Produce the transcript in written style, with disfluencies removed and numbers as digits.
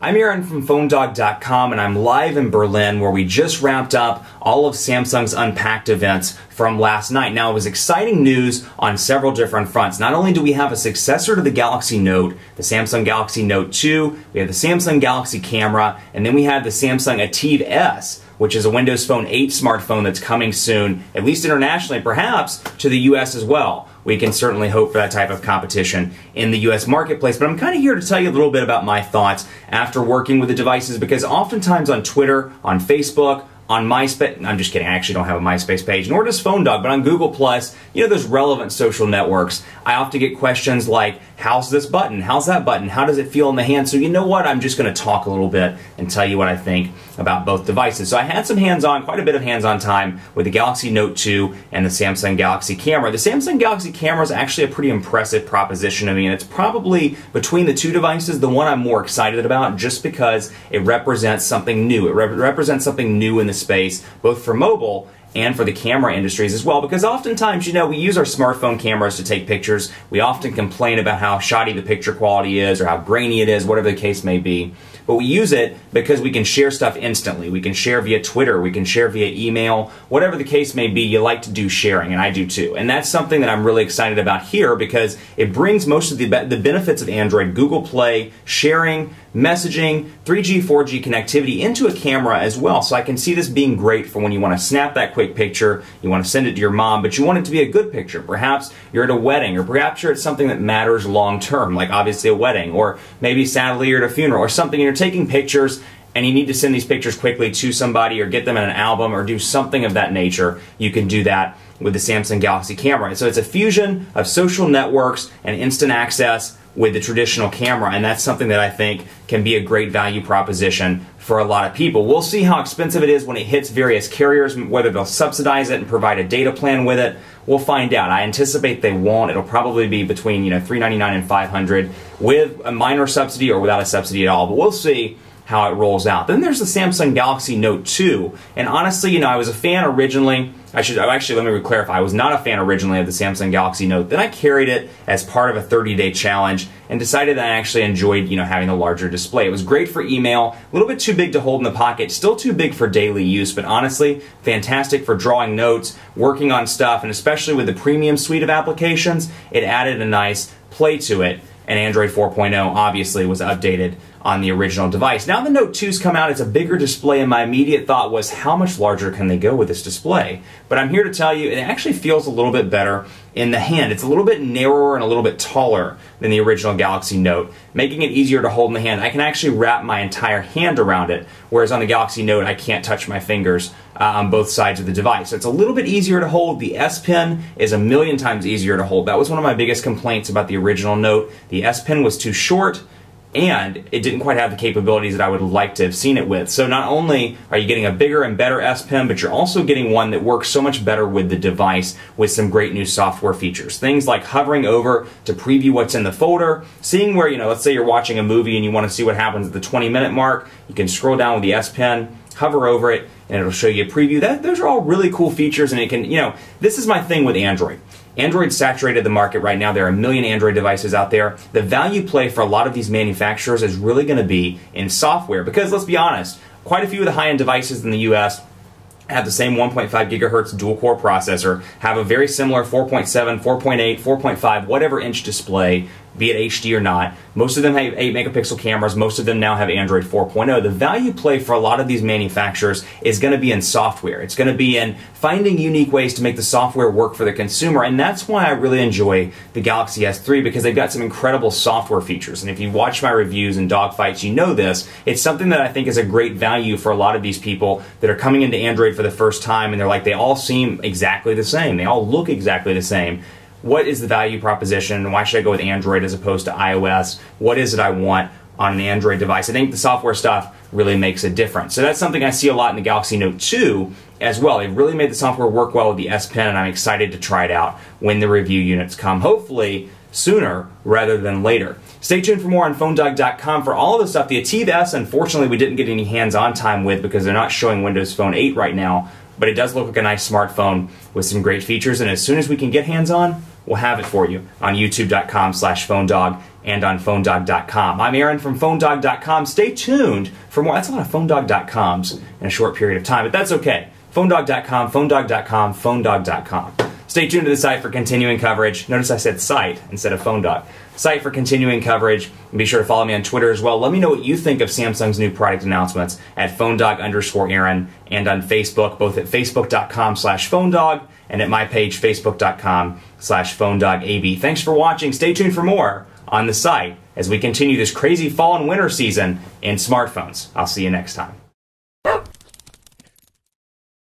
I'm Aaron from PhoneDog.com, and I'm live in Berlin where we just wrapped up all of Samsung's Unpacked events from last night. Now, it was exciting news on several different fronts. Not only do we have a successor to the Galaxy Note, the Samsung Galaxy Note 2, we have the Samsung Galaxy Camera, and then we have the Samsung Ativ S, which is a Windows Phone 8 smartphone that's coming soon, at least internationally, perhaps to the US as well. We can certainly hope for that type of competition in the US marketplace, but I'm kind of here to tell you a little bit about my thoughts after working with the devices, because oftentimes on Twitter, on Facebook, on MySpace, I'm just kidding, I actually don't have a MySpace page, nor does PhoneDog, but on Google+, you know, those relevant social networks, I often get questions like, how's this button? How's that button? How does it feel in the hand? So you know what, I'm just going to talk a little bit and tell you what I think about both devices. So I had some hands-on, quite a bit of hands-on time with the Galaxy Note 2 and the Samsung Galaxy Camera. The Samsung Galaxy Camera is actually a pretty impressive proposition to me, and it's probably, between the two devices, the one I'm more excited about just because it represents something new. It represents something new in the space, both for mobile and for the camera industries as well, because oftentimes, you know, we use our smartphone cameras to take pictures. We often complain about how shoddy the picture quality is or how grainy it is, whatever the case may be. But we use it because we can share stuff instantly. We can share via Twitter, we can share via email, whatever the case may be. You like to do sharing, and I do too. And that's something that I'm really excited about here because it brings most of the benefits of Android, Google Play, sharing, messaging, 3G, 4G connectivity into a camera as well. So I can see this being great for when you want to snap that quick picture, you want to send it to your mom, but you want it to be a good picture. Perhaps you're at a wedding, or perhaps you're at something that matters long term, like obviously a wedding, or maybe sadly you're at a funeral or something, and you're taking pictures and you need to send these pictures quickly to somebody or get them in an album or do something of that nature. You can do that with the Samsung Galaxy Camera. So it's a fusion of social networks and instant access with the traditional camera, and that's something that I think can be a great value proposition for a lot of people. We'll see how expensive it is when it hits various carriers, whether they'll subsidize it and provide a data plan with it. We'll find out. I anticipate they won't. It'll probably be between, you know, $399 and $500 with a minor subsidy or without a subsidy at all, but we'll see how it rolls out. Then there's the Samsung Galaxy Note 2, and honestly, you know, I was a fan originally. Actually, let me clarify, I was not a fan originally of the Samsung Galaxy Note. Then I carried it as part of a 30-day challenge and decided that I actually enjoyed, you know, having a larger display. It was great for email, a little bit too big to hold in the pocket, still too big for daily use, but honestly, fantastic for drawing notes, working on stuff, and especially with the premium suite of applications, it added a nice play to it. And Android 4.0 obviously was updated on the original device. Now the Note 2's come out, it's a bigger display, and my immediate thought was, how much larger can they go with this display? But I'm here to tell you, it actually feels a little bit better in the hand. It's a little bit narrower and a little bit taller than the original Galaxy Note, making it easier to hold in the hand. I can actually wrap my entire hand around it, whereas on the Galaxy Note, I can't touch my fingers on both sides of the device. So it's a little bit easier to hold. The S Pen is a million times easier to hold. That was one of my biggest complaints about the original Note. The S Pen was too short, and it didn't quite have the capabilities that I would like to have seen it with. So not only are you getting a bigger and better S Pen, but you're also getting one that works so much better with the device with some great new software features. Things like hovering over to preview what's in the folder, seeing where, you know, let's say you're watching a movie and you want to see what happens at the 20-minute mark, you can scroll down with the S Pen, hover over it, and it'll show you a preview. Those are all really cool features, and it can, you know, this is my thing with Android. Android saturated the market right now. There are a million Android devices out there. The value play for a lot of these manufacturers is really going to be in software, because let's be honest, quite a few of the high-end devices in the US have the same 1.5 gigahertz dual-core processor, have a very similar 4.7, 4.8, 4.5, whatever inch display, be it HD or not. Most of them have 8 megapixel cameras. Most of them now have Android 4.0. The value play for a lot of these manufacturers is going to be in software. It's going to be in finding unique ways to make the software work for the consumer, and that's why I really enjoy the Galaxy S3, because they've got some incredible software features. And if you watch my reviews and dogfights, you know this. It's something that I think is a great value for a lot of these people that are coming into Android for the first time, and they're like, they all seem exactly the same. They all look exactly the same. What is the value proposition? Why should I go with Android as opposed to iOS? What is it I want on an Android device? I think the software stuff really makes a difference. So that's something I see a lot in the Galaxy Note 2 as well. They've really made the software work well with the S Pen, and I'm excited to try it out when the review units come, hopefully sooner rather than later. Stay tuned for more on PhoneDog.com for all of the stuff. The Ativ S, unfortunately, we didn't get any hands-on time with because they're not showing Windows Phone 8 right now, but it does look like a nice smartphone with some great features, and as soon as we can get hands-on, we'll have it for you on YouTube.com/PhoneDog and on PhoneDog.com. I'm Aaron from PhoneDog.com. Stay tuned for more. That's a lot of PhoneDog.coms in a short period of time, but that's okay. PhoneDog.com, PhoneDog.com, PhoneDog.com. Stay tuned to the site for continuing coverage. Notice I said site instead of PhoneDog. Site for continuing coverage. And be sure to follow me on Twitter as well. Let me know what you think of Samsung's new product announcements at PhoneDog_Aaron and on Facebook, both at Facebook.com/PhoneDog and at my page, Facebook.com/PhoneDogAB. Thanks for watching. Stay tuned for more on the site as we continue this crazy fall and winter season in smartphones. I'll see you next time.